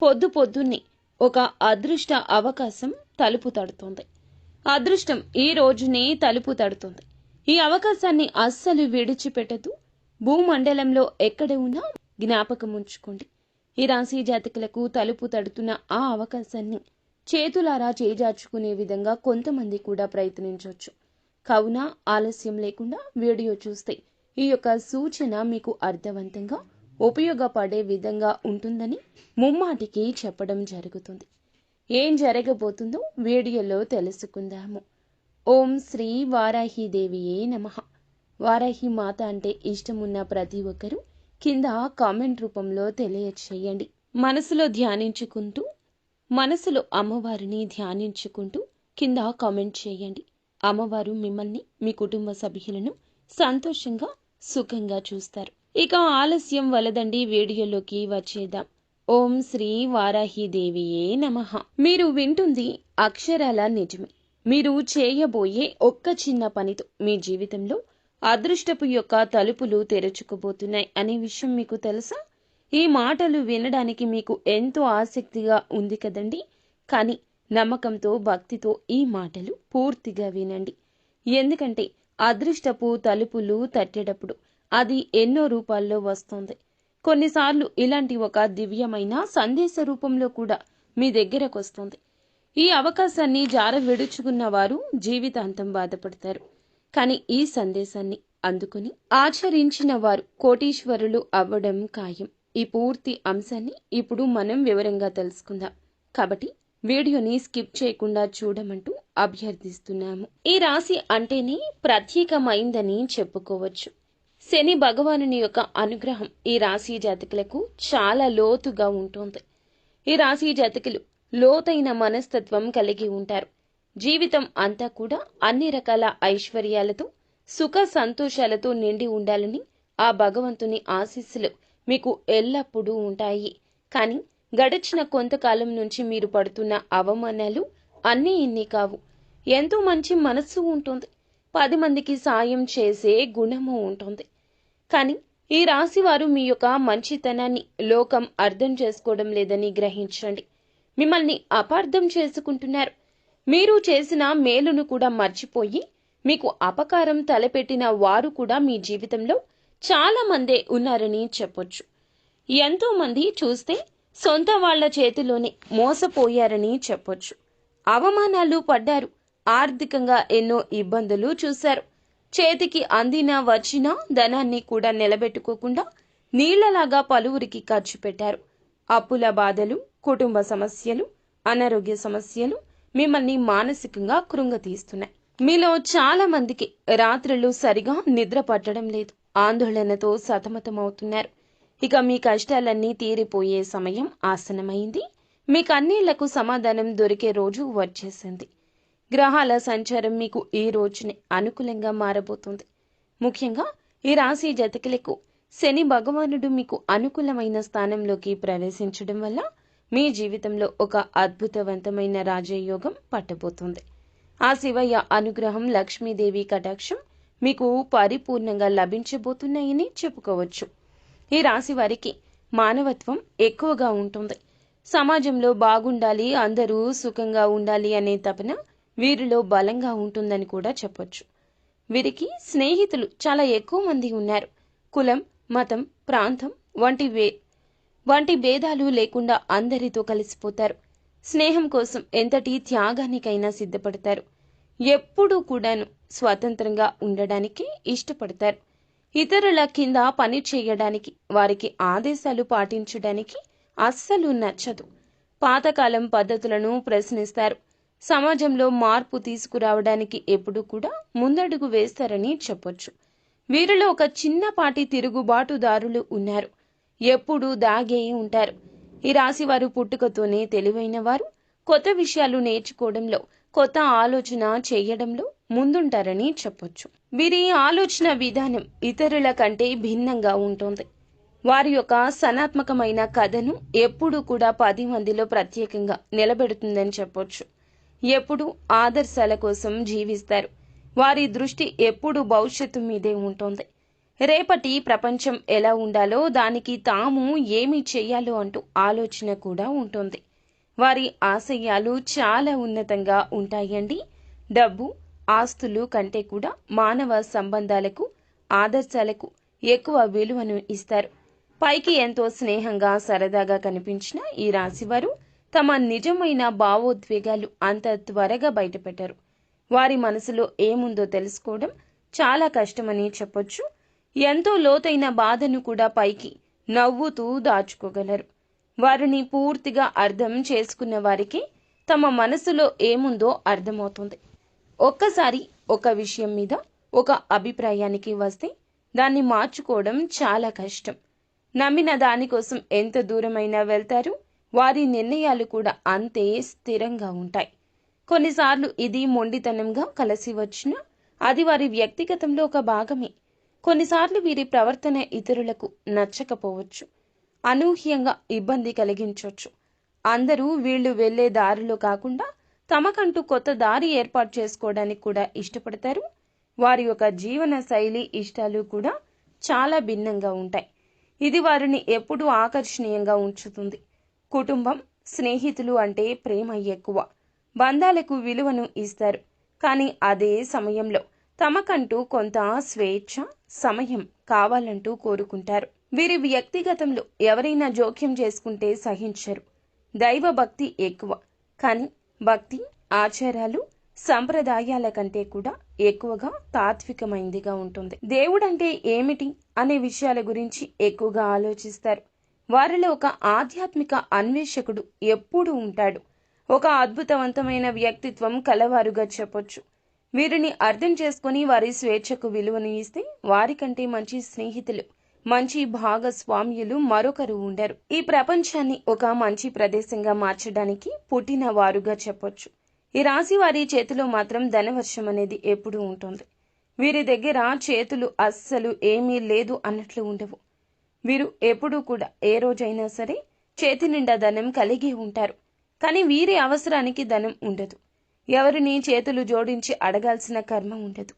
పొద్దు పొద్దున్నే ఒక అదృష్ట అవకాశం తలుపు తడుతోంది. అదృష్టం ఈ రోజునే తలుపు తడుతోంది. ఈ అవకాశాన్ని అస్సలు విడిచిపెట్టదు. భూమండలంలో ఎక్కడ ఉన్నా జ్ఞాపకం ఉంచుకోండి. ఈ రాశి జాతకులకు తలుపు తడుతున్న ఆ అవకాశాన్ని చేతులారా చేజార్చుకునే విధంగా కొంతమంది కూడా ప్రయత్నించవచ్చు. కావున ఆలస్యం లేకుండా వీడియో చూస్తే ఈ యొక్క సూచన మీకు అర్థవంతంగా ఉపయోగపడే విధంగా ఉంటుందని ముమ్మాటికి చెప్పడం జరుగుతుంది. ఏం జరగబోతుందో వీడియోలో తెలుసుకుందాము. ఓం శ్రీ వారాహిదేవియే నమః. వారాహి మాత అంటే ఇష్టమున్న ప్రతి ఒక్కరూ కింద కామెంట్ రూపంలో తెలియచేయండి. మనసులో ధ్యానించుకుంటూ, మనసులో అమ్మవారిని ధ్యానించుకుంటూ కింద కామెంట్ చేయండి. అమ్మవారు మిమ్మల్ని, మీ కుటుంబ సభ్యులను సంతోషంగా, సుఖంగా చూస్తారు. ఇక ఆలస్యం వలదండి, వీడియోలోకి వచ్చేద్దాం. ఓం శ్రీ వారాహిదేవియే నమః. మీరు వింటుంది అక్షరాల నిజమే. మీరు చేయబోయే ఒక్క చిన్న పనితో మీ జీవితంలో అదృష్టపు యొక్క తలుపులు తెరుచుకోబోతున్నాయి అనే విషయం మీకు తెలుసా? ఈ మాటలు వినడానికి మీకు ఎంతో ఆసక్తిగా ఉంది కదండి. కానీ నమ్మకంతో, భక్తితో ఈ మాటలు పూర్తిగా వినండి. ఎందుకంటే అదృష్టపు తలుపులు తట్టేటప్పుడు అది ఎన్నో రూపాల్లో వస్తుంది. కొన్నిసార్లు ఇలాంటి ఒక దివ్యమైన సందేశ రూపంలో కూడా మీ దగ్గరకు వస్తుంది. ఈ అవకాశాన్ని జార విడుచుకున్న వారు జీవితాంతం బాధపడతారు. కానీ ఈ సందేశాన్ని అందుకుని ఆచరించిన వారు కోటీశ్వరులు అవ్వడం ఖాయం. ఈ పూర్తి అంశాన్ని ఇప్పుడు మనం వివరంగా తెలుసుకుందాం. కాబట్టి వీడియోని స్కిప్ చేయకుండా చూడమంటూ అభ్యర్థిస్తున్నాము. ఈ రాశి అంటేనే ప్రత్యేకమైందని చెప్పుకోవచ్చు. శని భగవానుని యొక్క అనుగ్రహం ఈ రాశి జాతకులకు చాలా లోతుగా ఉంటుంది. ఈ రాశి జాతకులు లోతైన మనస్తత్వం కలిగి ఉంటారు. జీవితం అంతా కూడా అన్ని రకాల ఐశ్వర్యాలతో, సుఖ సంతోషాలతో నిండి ఉండాలని ఆ భగవంతుని ఆశీస్సులు మీకు ఎల్లప్పుడూ ఉంటాయి. కానీ గడిచిన కొంతకాలం నుంచి మీరు పడుతున్న అవమానాలు అన్నీ ఇన్ని కావు. ఎంతో మంచి మనస్సు ఉంటుంది. 10 మందికి సాయం చేసే గుణము ఉంటుంది. కానీ ఈ రాశి వారు మీ యొక్క మంచితనాన్ని లోకం అర్థం చేసుకోవడం లేదని గ్రహించండి. మిమ్మల్ని అపార్థం చేసుకుంటున్నారు. మీరు చేసిన మేలును కూడా మర్చిపోయి మీకు అపకారం తలపెట్టిన వారు కూడా మీ జీవితంలో చాలా మందే ఉన్నారని చెప్పొచ్చు. ఎంతో మంది చూస్తే సొంత వాళ్ల చేతిలోనే మోసపోయారని చెప్పొచ్చు. అవమానాలు పడ్డారు. ఆర్థికంగా ఎన్నో ఇబ్బందులు చూశారు. చేతికి అందిన వచ్చిన ధనాన్ని కూడా నిలబెట్టుకోకుండా నీళ్లలాగా పలువురికి ఖర్చు పెట్టారు. అప్పుల బాధలు, కుటుంబ సమస్యలు, అనారోగ్య సమస్యలు మిమ్మల్ని మానసికంగా కృంగతీస్తున్నాయి. మీలో చాలా మందికి రాత్రులు సరిగా నిద్ర పట్టడం లేదు. ఆందోళనతో సతమతమవుతున్నారు. ఇక మీ కష్టాలన్నీ తీరిపోయే సమయం ఆసనమైంది. మీ కన్నీళ్లకు సమాధానం దొరికే రోజు వచ్చేసింది. గ్రహాల సంచారం మీకు ఈ రోజునే అనుకూలంగా మారబోతుంది. ముఖ్యంగా ఈ రాశి జాతకులకు శని భగవానుడు మీకు అనుకూలమైన స్థానంలోకి ప్రవేశించడం వల్ల మీ జీవితంలో ఒక అద్భుతవంతమైన రాజయోగం పట్టబోతుంది. ఆ శివయ్య అనుగ్రహం, లక్ష్మీదేవి కటాక్షం మీకు పరిపూర్ణంగా లభించబోతున్నాయని చెప్పుకోవచ్చు. ఈ రాశి వారికి మానవత్వం ఎక్కువగా ఉంటుంది. సమాజంలో బాగుండాలి, అందరూ సుఖంగా ఉండాలి అనే తపన వీరిలో బలంగా ఉంటుందని కూడా చెప్పొచ్చు. వీరికి స్నేహితులు చాలా ఎక్కువ మంది ఉన్నారు. కులం, మతం, ప్రాంతం వంటి భేదాలు లేకుండా అందరితో కలిసిపోతారు. స్నేహం కోసం ఎంతటి త్యాగానికైనా సిద్ధపడతారు. ఎప్పుడూ కూడాను స్వతంత్రంగా ఉండడానికి ఇష్టపడతారు. ఇతరుల కింద పని చేయడానికి, వారికి ఆదేశాలు పాటించడానికి అస్సలు నచ్చదు. పాతకాలం పద్ధతులను ప్రశ్నిస్తారు. సమాజంలో మార్పు తీసుకురావడానికి ఎప్పుడు కూడా ముందడుగు వేస్తారని చెప్పొచ్చు. వీరిలో ఒక చిన్నపాటి తిరుగుబాటుదారులు ఉన్నారు. ఎప్పుడూ దాగే ఉంటారు. ఈ రాశి వారు పుట్టుకతోనే తెలివైన వారు. కొత్త విషయాలు నేర్చుకోవడంలో, కొత్త ఆలోచన చేయడంలో ముందుంటారని చెప్పొచ్చు. వీరి ఆలోచన విధానం ఇతరుల కంటే భిన్నంగా ఉంటుంది. వారి యొక్క సనాత్మకమైన కథను ఎప్పుడూ కూడా 10 మందిలో ప్రత్యేకంగా నిలబెడుతుందని చెప్పొచ్చు. ఎప్పుడూ ఆదర్శాల కోసం జీవిస్తారు. వారి దృష్టి ఎప్పుడూ భవిష్యత్తు మీదే ఉంటుంది. రేపటి ప్రపంచం ఎలా ఉండాలో, దానికి తాము ఏమి చెయ్యాలో అంటూ ఆలోచన కూడా ఉంటుంది. వారి ఆశయాలు చాలా ఉన్నతంగా ఉంటాయండి. డబ్బు, ఆస్తులు కంటే కూడా మానవ సంబంధాలకు, ఆదర్శాలకు ఎక్కువ విలువను ఇస్తారు. పైకి ఎంతో స్నేహంగా, సరదాగా కనిపించిన ఈ రాశివారు తమ నిజమైన భావోద్వేగాలు అంత త్వరగా బయటపెట్టారు. వారి మనసులో ఏముందో తెలుసుకోవడం చాలా కష్టమని చెప్పొచ్చు. ఎంతో లోతైన బాధను కూడా పైకి నవ్వుతూ దాచుకోగలరు. వారిని పూర్తిగా అర్థం చేసుకున్న వారికి తమ మనసులో ఏముందో అర్థమవుతుంది. ఒక్కసారి ఒక విషయం మీద ఒక అభిప్రాయానికి వస్తే దాన్ని మార్చుకోవడం చాలా కష్టం. నమ్మిన దానికోసం ఎంత దూరమైనా వెళ్తారు. వారి నిర్ణయాలు కూడా అంతే స్థిరంగా ఉంటాయి. కొన్నిసార్లు ఇది మొండితనంగా కలిసి వచ్చినా అది వారి వ్యక్తిగతంలో ఒక భాగమే. కొన్నిసార్లు వీరి ప్రవర్తన ఇతరులకు నచ్చకపోవచ్చు, అనూహ్యంగా ఇబ్బంది కలిగించవచ్చు. అందరూ వీళ్లు వెళ్లే దారిలో కాకుండా తమకంటూ కొత్త దారి ఏర్పాటు చేసుకోవడానికి కూడా ఇష్టపడతారు. వారి యొక్క జీవన శైలి, ఇష్టాలు కూడా చాలా భిన్నంగా ఉంటాయి. ఇది వారిని ఎప్పుడూ ఆకర్షణీయంగా ఉంచుతుంది. కుటుంబం, స్నేహితులు అంటే ప్రేమ ఎక్కువ, బంధాలకు విలువను ఇస్తారు. కానీ అదే సమయంలో తమకంటూ కొంత స్వేచ్ఛ, సమయం కావాలంటూ కోరుకుంటారు. వీరి వ్యక్తిగతంలో ఎవరైనా జోక్యం చేసుకుంటే సహించరు. దైవ భక్తి ఎక్కువ, కానీ భక్తి, ఆచారాలు, సంప్రదాయాల కంటే కూడా ఎక్కువగా తాత్వికమైందిగా ఉంటుంది. దేవుడంటే ఏమిటి అనే విషయాల గురించి ఎక్కువగా ఆలోచిస్తారు. వారిలో ఒక ఆధ్యాత్మిక అన్వేషకుడు ఎప్పుడూ ఉంటాడు. ఒక అద్భుతవంతమైన వ్యక్తిత్వం కలవారుగా చెప్పొచ్చు. వీరిని అర్థం చేసుకుని వారి స్వేచ్ఛకు విలువను ఇస్తే వారికంటే మంచి స్నేహితులు, మంచి భాగస్వామ్యులు మరొకరు ఉండరు. ఈ ప్రపంచాన్ని ఒక మంచి ప్రదేశంగా మార్చడానికి పుట్టిన వారుగా చెప్పొచ్చు. ఈ రాశి వారి చేతిలో మాత్రం ధనవర్షం అనేది ఎప్పుడూ ఉంటుంది. వీరి దగ్గర చేతులు అస్సలు ఏమీ లేదు అన్నట్లు ఉండవు. వీరు ఎప్పుడూ కూడా ఏ రోజైనా సరే చేతి నిండా ధనం కలిగి ఉంటారు. కానీ వీరి అవసరానికి ధనం ఉండదు. ఎవరిని చేతులు జోడించి అడగాల్సిన కర్మ ఉండదు.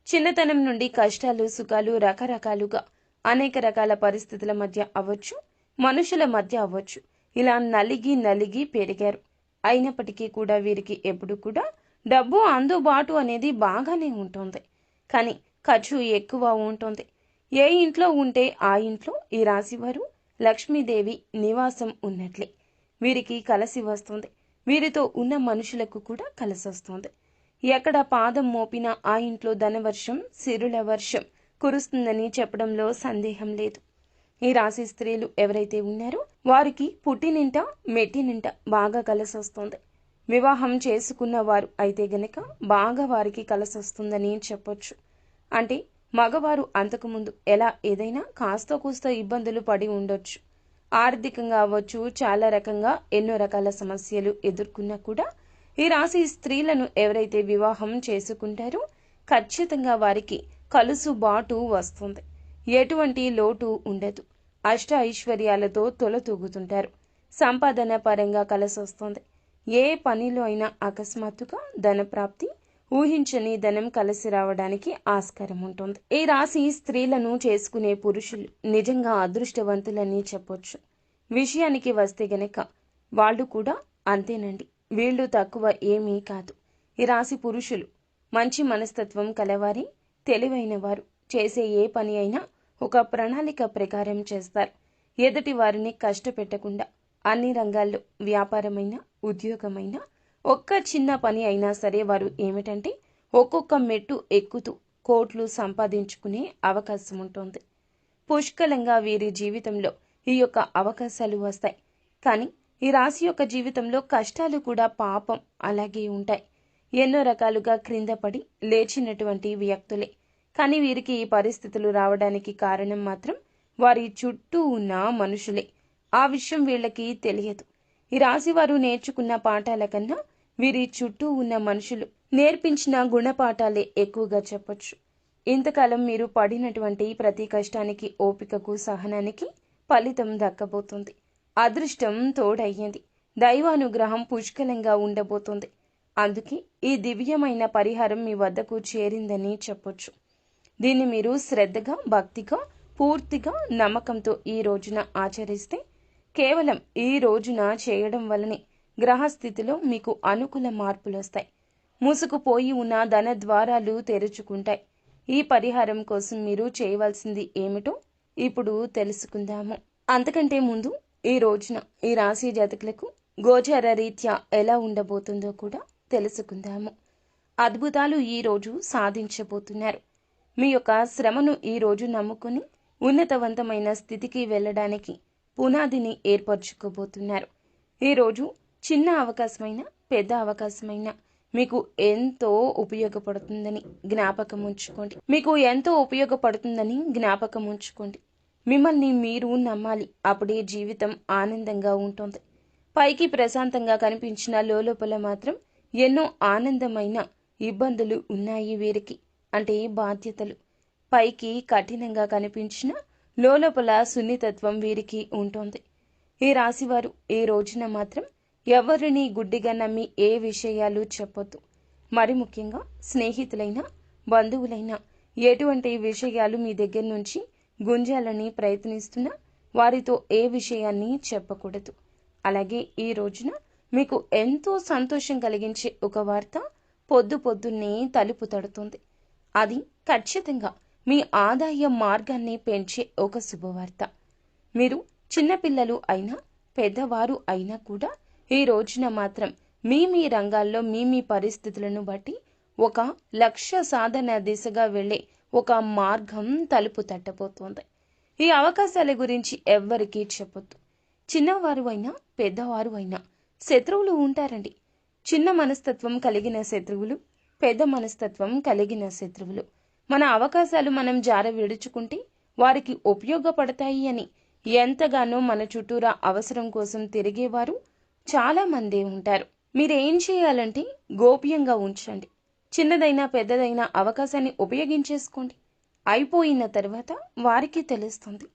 చిన్నతనం నుండి కష్టాలు, సుఖాలు రకరకాలుగా అనేక రకాల పరిస్థితుల మధ్య అవ్వచ్చు, మనుషుల మధ్య అవ్వచ్చు, ఇలా నలిగి పెరిగారు. అయినప్పటికీ కూడా వీరికి ఎప్పుడు కూడా డబ్బు అందుబాటు అనేది బాగానే ఉంటుంది. కానీ ఖర్చు ఎక్కువ ఉంటుంది. ఏ ఇంట్లో ఉంటే ఆ ఇంట్లో ఈ రాశివారు లక్ష్మీదేవి నివాసం ఉన్నట్లే. వీరికి కలిసి వస్తుంది. వీరితో ఉన్న మనుషులకు కూడా కలిసి వస్తుంది. ఎక్కడ పాదం మోపినా ఆ ఇంట్లో ధనవర్షం, సిరుల వర్షం కురుస్తుందని చెప్పడంలో సందేహం లేదు. ఈ రాశి స్త్రీలు ఎవరైతే ఉన్నారో వారికి పుట్టినింట, మెట్టినింట బాగా కలిసి వస్తుంది. వివాహం చేసుకున్న వారు అయితే గనక బాగా వారికి కలిసి వస్తుందని చెప్పొచ్చు. అంటే మగవారు అంతకుముందు ఎలా ఏదైనా కాస్త కూస్త ఇబ్బందులు పడి ఉండొచ్చు. ఆర్థికంగా అవ్వచ్చు, చాలా రకంగా ఎన్నో రకాల సమస్యలు ఎదుర్కొన్నా కూడా ఈ రాశి స్త్రీలను ఎవరైతే వివాహం చేసుకుంటారో ఖచ్చితంగా వారికి కలుసుబాటు వస్తుంది. ఎటువంటి లోటు ఉండదు. అష్ట ఐశ్వర్యాలతో తొలతూగుతుంటారు. సంపాదన పరంగా కలిసి వస్తుంది. ఏ పనిలో అయినా అకస్మాత్తుగా ధనప్రాప్తి, ఊహించని ధనం కలిసి రావడానికి ఆస్కారం ఉంటుంది. ఈ రాశి స్త్రీలను చేసుకునే పురుషులు నిజంగా అదృష్టవంతులని చెప్పొచ్చు. విషయానికి వస్తే గనక వాళ్ళు కూడా అంతేనండి. వీళ్ళు తక్కువ ఏమీ కాదు. ఈ రాశి పురుషులు మంచి మనస్తత్వం కలవారి, తెలివైన వారు. చేసే ఏ పని అయినా ఒక ప్రణాళిక ప్రకారం చేస్తారు. ఎదుటి వారిని కష్టపెట్టకుండా అన్ని రంగాల్లో వ్యాపారమైనా, ఉద్యోగమైనా, ఒక్క చిన్న పని అయినా సరే వారు ఏమిటంటే ఒక్కొక్క మెట్టు ఎక్కుతూ కోట్లు సంపాదించుకునే అవకాశం ఉంటుంది. పుష్కలంగా వీరి జీవితంలో ఈ యొక్క అవకాశాలు వస్తాయి. కానీ ఈ రాశి యొక్క జీవితంలో కష్టాలు కూడా పాపం అలాగే ఉంటాయి. ఎన్నో రకాలుగా క్రింద పడి లేచినటువంటి వ్యక్తులే. కానీ వీరికి ఈ పరిస్థితులు రావడానికి కారణం మాత్రం వారి చుట్టూ ఉన్న మనుషులే. ఆ విషయం వీళ్ళకి తెలియదు. ఈ రాశి వారు నేర్చుకున్న పాఠాల కన్నా వీరి చుట్టూ ఉన్న మనుషులు నేర్పించిన గుణపాఠాలే ఎక్కువగా చెప్పొచ్చు. ఇంతకాలం మీరు పడినటువంటి ప్రతి కష్టానికి, ఓపికకు, సహనానికి ఫలితం దక్కబోతుంది. అదృష్టం తోడయ్యింది. దైవానుగ్రహం పుష్కలంగా ఉండబోతుంది. అందుకే ఈ దివ్యమైన పరిహారం మీ వద్దకు చేరిందని చెప్పొచ్చు. దీన్ని మీరు శ్రద్ధగా, భక్తిగా, పూర్తిగా నమ్మకంతో ఈ రోజున ఆచరిస్తే కేవలం ఈ రోజున చేయడం వల్లనే గ్రహస్థితిలో మీకు అనుకూల మార్పులు వస్తాయి. మూసుకుపోయి ఉన్న ధన ద్వారాలు తెరుచుకుంటాయి. ఈ పరిహారం కోసం మీరు చేయవలసింది ఏమిటో ఇప్పుడు తెలుసుకుందాము. అంతకంటే ముందు ఈ రోజున ఈ రాశి జాతకులకు గోచార రీత్యా ఎలా ఉండబోతుందో కూడా తెలుసుకుందాము. అద్భుతాలు ఈ రోజు సాధించబోతున్నారు. మీ యొక్క శ్రమను ఈ రోజు నమ్ముకుని ఉన్నతవంతమైన స్థితికి వెళ్ళడానికి పునాదిని ఏర్పరచుకోబోతున్నారు. ఈరోజు చిన్న అవకాశమైన పెద్ద అవకాశమైన మీకు ఎంతో ఉపయోగపడుతుందని జ్ఞాపకం ఉంచుకోండి. మిమ్మల్ని మీరు నమ్మాలి. అప్పుడే జీవితం ఆనందంగా ఉంటుంది. పైకి ప్రశాంతంగా కనిపించిన లోపల మాత్రం ఎన్నో ఆనందమైన ఇబ్బందులు ఉన్నాయి వీరికి. అంటే బాధ్యతలు. పైకి కఠినంగా కనిపించిన లోపల సున్నితత్వం వీరికి ఉంటుంది. ఈ రాశివారు ఈ రోజున మాత్రం ఎవరిని గుడ్డిగా నమ్మి ఏ విషయాలు చెప్పొద్దు. మరి ముఖ్యంగా స్నేహితులైనా బంధువులైనా ఎటువంటి విషయాలు మీ దగ్గర నుంచి గుంజాలని ప్రయత్నిస్తున్నా వారితో ఏ విషయాన్ని చెప్పకూడదు. అలాగే ఈ రోజున మీకు ఎంతో సంతోషం కలిగించే ఒక వార్త పొద్దున్నే తలుపు తడుతుంది. అది ఖచ్చితంగా మీ ఆదాయ మార్గాన్ని పెంచే ఒక శుభవార్త. మీరు చిన్నపిల్లలు అయినా పెద్దవారు అయినా కూడా ఈ రోజున మాత్రం మీ రంగాల్లో మీ పరిస్థితులను బట్టి ఒక లక్ష్య సాధన దిశగా వెళ్లే ఒక మార్గం తలుపు తట్టబోతోంది. ఈ అవకాశాల గురించి ఎవ్వరికీ చెప్పొద్దు. చిన్నవారు అయినా పెద్దవారు అయినా శత్రువులు ఉంటారండి. చిన్న మనస్తత్వం కలిగిన శత్రువులు, పెద్ద మనస్తత్వం కలిగిన శత్రువులు. మన అవకాశాలు మనం జార విడుచుకుంటే వారికి ఉపయోగపడతాయి అని ఎంతగానో మన చుట్టూరా అవసరం కోసం తిరిగేవారు చాలా మందే ఉంటారు. మీరేం చేయాలంటే గోప్యంగా ఉంచండి. చిన్నదైనా పెద్దదైనా అవకాశాన్ని ఉపయోగించేసుకోండి. అయిపోయిన తర్వాత వారికి తెలుస్తుంది.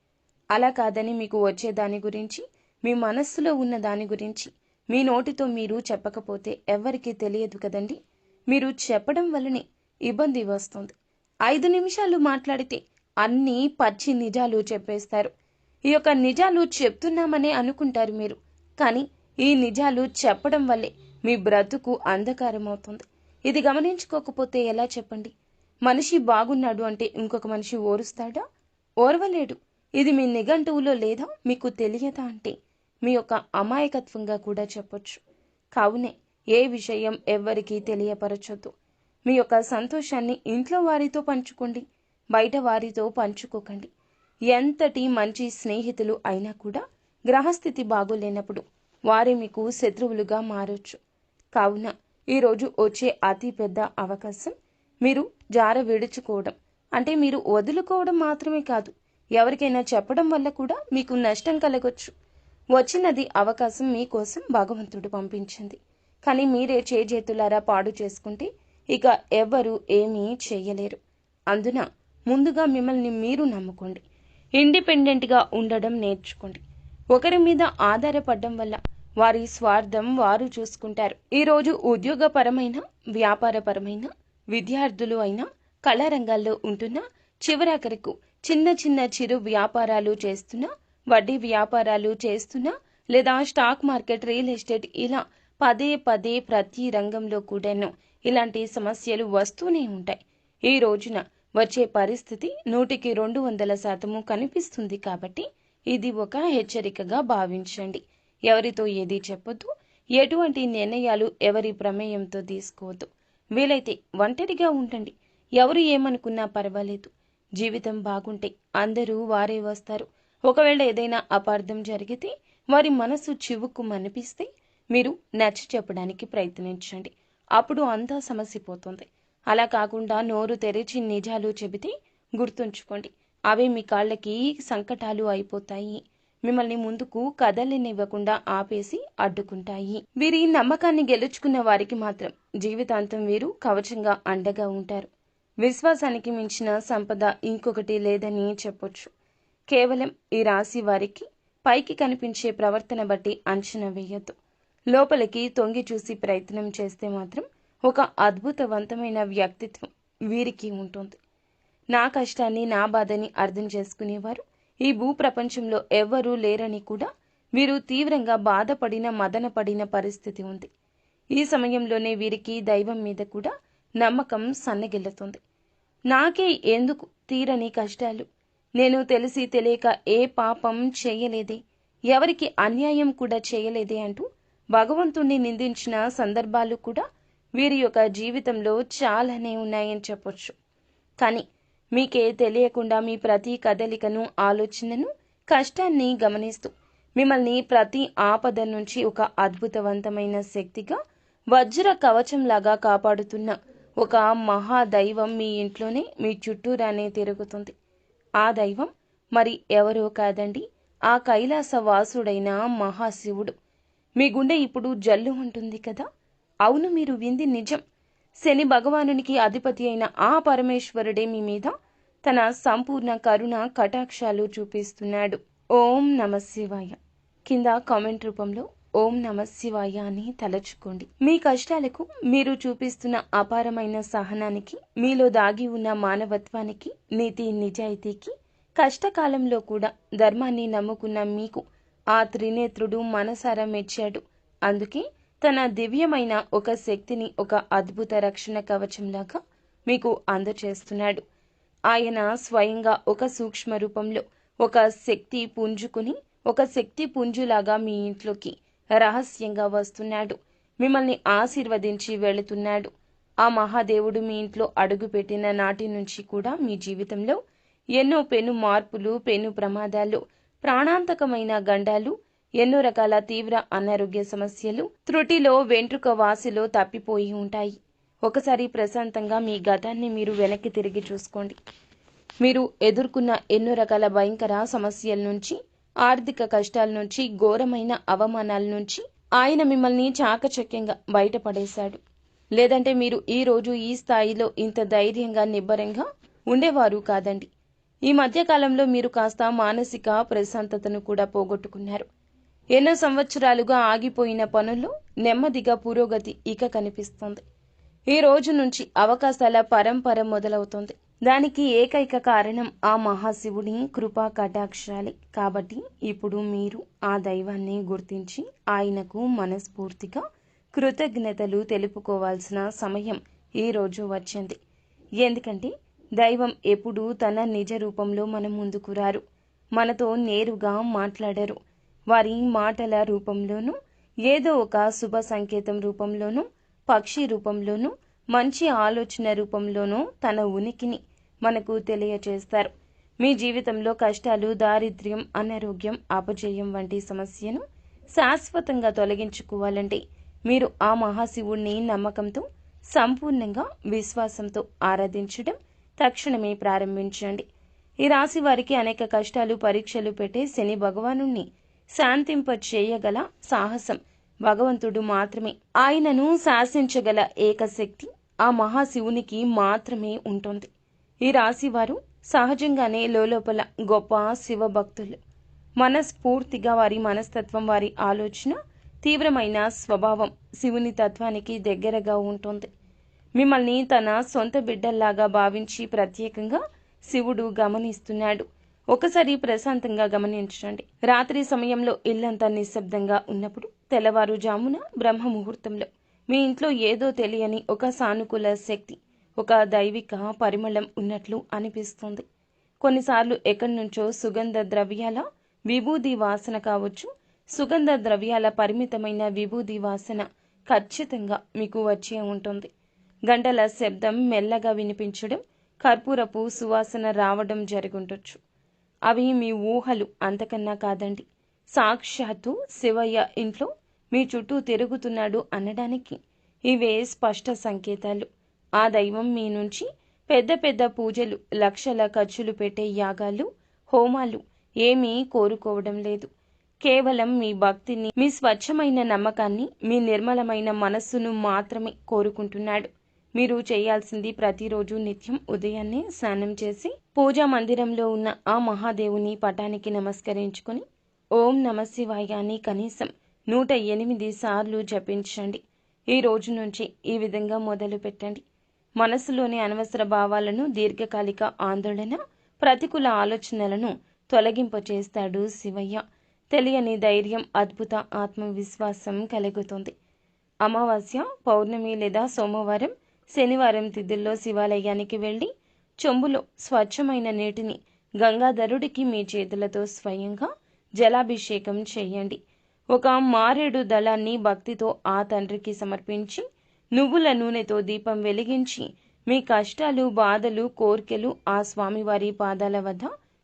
అలా కాదని మీకు వచ్చే దాని గురించి, మీ మనస్సులో ఉన్న దాని గురించి మీ నోటితో మీరు చెప్పకపోతే ఎవ్వరికీ తెలియదు కదండి. మీరు చెప్పడం వల్లనే ఇబ్బంది వస్తుంది. 5 నిమిషాలు మాట్లాడితే అన్నీ పచ్చి నిజాలు చెప్పేస్తారు. ఈ యొక్క నిజాలు చెప్తున్నామనే అనుకుంటారు మీరు. కానీ ఈ నిజాలు చెప్పడం వల్లే మీ బ్రతుకు అంధకారం అవుతుంది. ఇది గమనించుకోకపోతే ఎలా చెప్పండి? మనిషి బాగున్నాడు అంటే ఇంకొక మనిషి ఓరుస్తాడా? ఓర్వలేడు. ఇది మీ నిఘంటువులో లేదా మీకు తెలియదా అంటే మీ యొక్క అమాయకత్వంగా కూడా చెప్పొచ్చు. కావునే ఏ విషయం ఎవ్వరికీ తెలియపరచొద్దు. మీ యొక్క సంతోషాన్ని ఇంట్లో వారితో పంచుకోండి, బయట వారితో పంచుకోకండి. ఎంతటి మంచి స్నేహితులు అయినా కూడా గ్రహస్థితి బాగోలేనప్పుడు వారే మీకు శత్రువులుగా మారొచ్చు. కావున ఈరోజు వచ్చే అతి పెద్ద అవకాశం మీరు జార విడుచుకోవడం, అంటే మీరు వదులుకోవడం మాత్రమే కాదు, ఎవరికైనా చెప్పడం వల్ల కూడా మీకు నష్టం కలగొచ్చు. వచ్చినది అవకాశం మీకోసం భగవంతుడు పంపించింది. కానీ మీరే చేజేతులారా పాడు చేసుకుంటే ఇక ఎవ్వరూ ఏమీ చేయలేరు. అందున ముందుగా మిమ్మల్ని మీరు నమ్ముకోండి. ఇండిపెండెంట్గా ఉండడం నేర్చుకోండి. ఒకరి మీద ఆధారపడడం వల్ల వారి స్వార్థం వారు చూసుకుంటారు. ఈరోజు ఉద్యోగపరమైన, వ్యాపారపరమైన, విద్యార్థులు అయినా, కళారంగాల్లో ఉంటున్నా, చివరాఖరకు చిన్న చిరు వ్యాపారాలు చేస్తున్నా, వడ్డీ వ్యాపారాలు చేస్తున్నా, లేదా స్టాక్ మార్కెట్, రియల్ ఎస్టేట్ ఇలా పదే ప్రతి రంగంలో కూడాను ఇలాంటి సమస్యలు వస్తూనే ఉంటాయి. ఈ రోజున వచ్చే పరిస్థితి 100కి 200% కనిపిస్తుంది. కాబట్టి ఇది ఒక హెచ్చరికగా భావించండి. ఎవరితో ఏది చెప్పొద్దు. ఎటువంటి నిర్ణయాలు ఎవరి ప్రమేయంతో తీసుకోవద్దు. వీలైతే ఒంటరిగా ఉండండి. ఎవరు ఏమనుకున్నా పర్వాలేదు. జీవితం బాగుంటే అందరూ వారే వస్తారు. ఒకవేళ ఏదైనా అపార్థం జరిగితే, వారి మనసు చివుక్కుమనిపిస్తే మీరు నచ్చ చెప్పడానికి ప్రయత్నించండి. అప్పుడు అంతా సమసిపోతుంది. అలా కాకుండా నోరు తెరిచి నిజాలు చెబితే గుర్తుంచుకోండి, అవే మీ కాళ్ళకి సంకటాలు అయిపోతాయి. మిమ్మల్ని ముందుకు కదలనివ్వకుండా ఆపేసి అడ్డుకుంటాయి. వీరి నమ్మకాన్ని గెలుచుకున్న వారికి మాత్రం జీవితాంతం వీరు కవచంగా అండగా ఉంటారు. విశ్వాసానికి మించిన సంపద ఇంకొకటి లేదని చెప్పొచ్చు. కేవలం ఈ రాశి వారికి పైకి కనిపించే ప్రవర్తన బట్టి అంచనా వేయొద్దు. లోపలికి తొంగి చూసి ప్రయత్నం చేస్తే మాత్రం ఒక అద్భుతవంతమైన వ్యక్తిత్వం వీరికి ఉంటుంది. నా కష్టాన్ని, నా బాధని అర్థం చేసుకునేవారు ఈ భూప్రపంచంలో ఎవ్వరూ లేరని కూడా వీరు తీవ్రంగా బాధపడిన, మదనపడిన పరిస్థితి ఉంది. ఈ సమయంలోనే వీరికి దైవం మీద కూడా నమ్మకం సన్నగిల్లుతుంది. నాకే ఎందుకు తీరని కష్టాలు? నేను తెలిసి తెలియక ఏ పాపం చేయలేదే, ఎవరికి అన్యాయం కూడా చేయలేదే అంటూ భగవంతుణ్ణి నిందించిన సందర్భాలు కూడా వీరి యొక్క జీవితంలో చాలానే ఉన్నాయని చెప్పొచ్చు. కానీ మీకే తెలియకుండా మీ ప్రతి కదలికను, ఆలోచనను, కష్టాన్ని గమనిస్తూ మిమ్మల్ని ప్రతి ఆపద నుంచి ఒక అద్భుతవంతమైన శక్తిగా, వజ్ర కవచంలాగా కాపాడుతున్న ఒక మహాదైవం మీ ఇంట్లోనే, మీ చుట్టూరానే తిరుగుతుంది. ఆ దైవం మరి ఎవరో కాదండి, ఆ కైలాస వాసుడైన మహాశివుడు. మీ గుండె ఇప్పుడు జల్లు ఉంటుంది కదా? అవును, మీరు వింది నిజం. శని భగవానునికి అధిపతి అయిన ఆ పరమేశ్వరుడే మీ మీద తన సంపూర్ణ కరుణ కటాక్షాలు చూపిస్తున్నాడు. ఓం నమ శివాయ కింద కామెంట్ రూపంలో ఓం నమ శివాయ అని తలచుకోండి. మీ కష్టాలకు మీరు చూపిస్తున్న అపారమైన సహనానికి, మీలో దాగి ఉన్న మానవత్వానికి, నీతి నిజాయితీకి, కష్టకాలంలో కూడా ధర్మాన్ని నమ్ముకున్న మీకు ఆ త్రినేత్రుడు మనసారా మెచ్చాడు. అందుకే తన దివ్యమైన ఒక శక్తిని ఒక అద్భుత రక్షణ కవచంలాగా మీకు అందచేస్తున్నాడు. ఆయన స్వయంగా ఒక సూక్ష్మ రూపంలో ఒక శక్తి పుంజుకుని, ఒక శక్తి పుంజులాగా మీ ఇంట్లోకి రహస్యంగా వస్తున్నాడు. మిమ్మల్ని ఆశీర్వదించి వెళుతున్నాడు. ఆ మహాదేవుడు మీ ఇంట్లో అడుగుపెట్టిన నాటి నుంచి కూడా మీ జీవితంలో ఎన్నో పెను మార్పులు, పెను ప్రమాదాలు, ప్రాణాంతకమైన గండాలు, ఎన్నో రకాల తీవ్ర అనారోగ్య సమస్యలు, త్రుటిలో వెంట్రుక వాసిలో తప్పిపోయి ఉంటాయి. ఒకసారి ప్రశాంతంగా మీ గతాన్ని మీరు వెనక్కి తిరిగి చూసుకోండి. మీరు ఎదుర్కొన్న ఎన్నో రకాల భయంకర సమస్యల నుంచి, ఆర్థిక కష్టాల నుంచి, ఘోరమైన అవమానాల నుంచి ఆయన మిమ్మల్ని చాకచక్యంగా బయటపడేశాడు. లేదంటే మీరు ఈ రోజు ఈ స్థాయిలో ఇంత ధైర్యంగా, నిబ్బరంగా ఉండేవారు కాదండి. ఈ మధ్యకాలంలో మీరు కాస్త మానసిక ప్రశాంతతను కూడా పోగొట్టుకున్నారు. ఎన్నో సంవత్సరాలుగా ఆగిపోయిన పనుల్లో నెమ్మదిగా పురోగతి ఇక కనిపిస్తుంది. ఈ రోజు నుంచి అవకాశాల పరంపర మొదలవుతుంది. దానికి ఏకైక కారణం ఆ మహాశివుని కృపా కటాక్షాలే. కాబట్టి ఇప్పుడు మీరు ఆ దైవాన్ని గుర్తించి ఆయనకు మనస్ఫూర్తిగా కృతజ్ఞతలు తెలుపుకోవాల్సిన సమయం ఈ రోజు వచ్చింది. ఎందుకంటే దైవం ఎప్పుడూ తన నిజ రూపంలో మన ముందుకు రారు, మనతో నేరుగా మాట్లాడరు. వారి మాటల రూపంలోనూ, ఏదో ఒక శుభ సంకేతం రూపంలోనూ, పక్షి రూపంలోనూ, మంచి ఆలోచన రూపంలోనూ తన ఉనికిని మనకు తెలియచేస్తారు. మీ జీవితంలో కష్టాలు, దారిద్ర్యం, అనారోగ్యం, అపజయం వంటి సమస్యను శాశ్వతంగా తొలగించుకోవాలంటే మీరు ఆ మహాశివుణ్ణి నమ్మకంతో, సంపూర్ణంగా విశ్వాసంతో ఆరాధించడం తక్షణమే ప్రారంభించండి. ఈ రాశి వారికి అనేక కష్టాలు, పరీక్షలు పెట్టే శని భగవానుణ్ణి శాంతింప చేయగల సాహసం భగవంతుడు మాత్రమే. ఆయనను శాసించగల ఏకశక్తి ఆ మహాశివునికి మాత్రమే ఉంటుంది. ఈ రాశి వారు సహజంగానే లోపల గొప్ప శివభక్తులు. మనస్ఫూర్తిగా వారి మనస్తత్వం, వారి ఆలోచన, తీవ్రమైన స్వభావం శివుని తత్వానికి దగ్గరగా ఉంటుంది. మిమ్మల్ని తన సొంత బిడ్డల్లాగా భావించి ప్రత్యేకంగా శివుడు గమనిస్తున్నాడు. ఒకసారి ప్రశాంతంగా గమనించండి. రాత్రి సమయంలో ఇల్లంతా నిశ్శబ్దంగా ఉన్నప్పుడు, తెల్లవారుజామున బ్రహ్మ ముహూర్తంలో మీ ఇంట్లో ఏదో తెలియని ఒక సానుకూల శక్తి, ఒక దైవిక పరిమళం ఉన్నట్లు అనిపిస్తుంది. కొన్నిసార్లు ఎక్కడి నుంచో సుగంధ ద్రవ్యాల విభూది వాసన కావచ్చు. సుగంధ ద్రవ్యాల పరిమితమైన విభూది వాసన ఖచ్చితంగా మీకు వచ్చే ఉంటుంది. గంటల శబ్దం మెల్లగా వినిపించడం, కర్పూరపు సువాసన రావడం జరుగుండొచ్చు. అవి మీ ఊహలు, అంతకన్నా కాదండి. సాక్షాత్తు శివయ్య ఇంట్లో మీ చుట్టూ తిరుగుతున్నాడు అనడానికి ఇవే స్పష్ట సంకేతాలు. ఆ దైవం మీ నుంచి పెద్ద పెద్ద పూజలు, లక్షల ఖర్చులు పెట్టే యాగాలు, హోమాలు ఏమీ కోరుకోవడం లేదు. కేవలం మీ భక్తిని, మీ స్వచ్ఛమైన నమ్మకాన్ని, మీ నిర్మలమైన మనస్సును మాత్రమే కోరుకుంటున్నాడు. మీరు చేయాల్సింది ప్రతిరోజు నిత్యం ఉదయాన్నే స్నానం చేసి పూజా మందిరంలో ఉన్న ఆ మహాదేవుని పటానికి నమస్కరించుకొని ఓం నమ శివాయ అని కనీసం 108 సార్లు జపించండి. ఈ రోజు నుంచి ఈ విధంగా మొదలు పెట్టండి. మనసులోని అనవసర భావాలను, దీర్ఘకాలిక ఆందోళన, ప్రతికూల ఆలోచనలను తొలగింపచేస్తాడు శివయ్య. తెలియని ధైర్యం, అద్భుత ఆత్మవిశ్వాసం కలుగుతుంది. అమావాస్య, పౌర్ణమి లేదా సోమవారం, శనివారం తిథుల్లో శివాలయానికి వెళ్ళి చెంబులో స్వచ్ఛమైన నీటిని గంగాధరుడికి మీ చేతులతో స్వయంగా జలాభిషేకం చేయండి. ఒక మారేడు దళాన్ని భక్తితో ఆ తండ్రికి సమర్పించి నువ్వుల నూనెతో దీపం వెలిగించి మీ కష్టాలు, బాధలు, కోర్కెలు ఆ స్వామివారి పాదాల వద్ద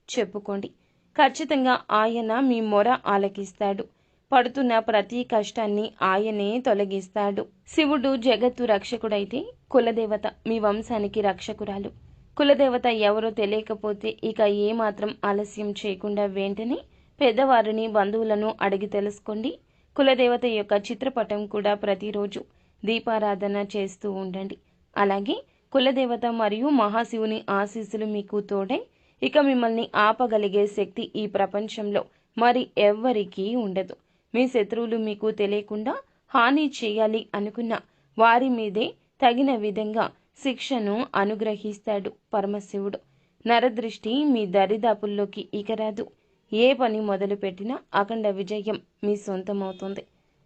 చెప్పుకోండి. ఖచ్చితంగా ఆయన మీ మొర ఆలకిస్తాడు. పడుతున్న ప్రతి కష్టాన్ని ఆయనే తొలగిస్తాడు. శివుడు జగత్తు రక్షకుడైతే కులదేవత మీ వంశానికి రక్షకురాలు. కులదేవత ఎవరో తెలియకపోతే ఇక ఏమాత్రం ఆలస్యం చేయకుండా వెంటనే పెద్దవారిని, బంధువులను అడిగి తెలుసుకోండి. కులదేవత యొక్క చిత్రపటం కూడా ప్రతిరోజు దీపారాధన చేస్తూ ఉండండి. అలాగే కులదేవత మరియు మహాశివుని ఆశీస్సులు మీకు తోడై ఇక మిమ్మల్ని ఆపగలిగే శక్తి ఈ ప్రపంచంలో మరి ఎవ్వరికీ ఉండదు. మీ శత్రువులు మీకు తెలియకుండా హాని చేయాలి అనుకున్న వారి మీదే తగిన విధంగా శిక్షను అనుగ్రహిస్తాడు పరమశివుడు. నరదృష్టి మీ దరిదాపుల్లోకి ఇక రాదు. ఏ పని మొదలుపెట్టినా అఖండ విజయం మీ సొంతమవుతుంది.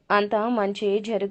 అంతా మంచే జరుగుతుంది.